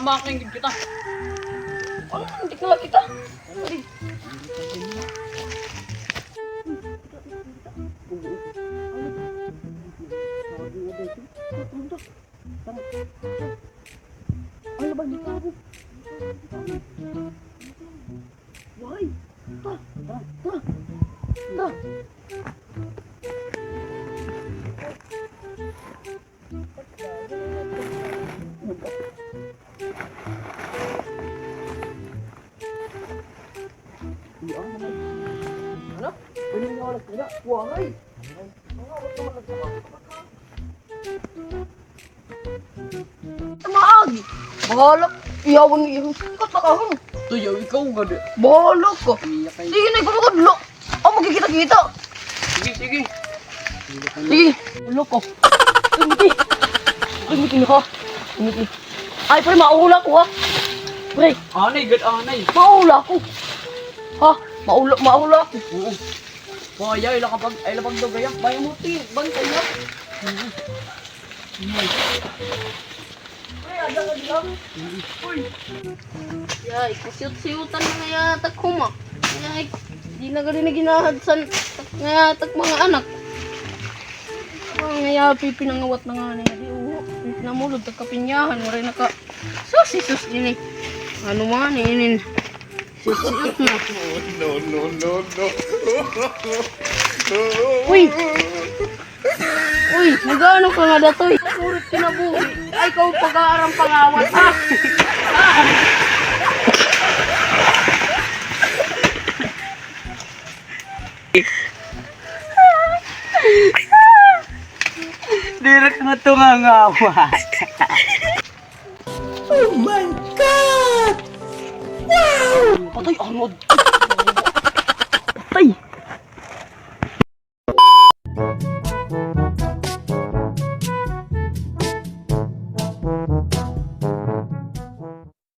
makakingig kita. Ano, hindi ka lang kita. Ay. Ano ba dito ako? Why? Ta. Ano? Pininiwalas nila? Why? Tamaag! Bahalak! Iyawan niyo yung sikat na kahon! Tuyaw, ikaw nga di. Bahalak ka! Umiyak kayo. Sige na, kumakadlo! Oh, magkikita-kita! Sige, sige. Sige! Ulo ko! Tumiti! Tumiti na ka! Tumiti! Ay, pre, maula ko ha! Pre, Anay, gad anay. maula ko! Ha? Maula ko! Oo. Kaya, ilapag daw gayak. Bayo mo, tin. Bantay na. Pre, ada ka dito? Uy! Yay, kusiyot-siyutan na nga takuma. Yay, di na gali na ginahadsan nga tak mga anak. Nga pinangawat na nga niya. Di uho, namulod kapinyahan. Maray naka sus ini. Ano man inin. Siyot-siyot na. No. Uy! Uy, nag-ano ka nga datoy? Surit kinabuhi. Ay, ikaw pag-aarang pangawat. Direk na ito nga ngawat. Oh my God! Wow! Patay, anod.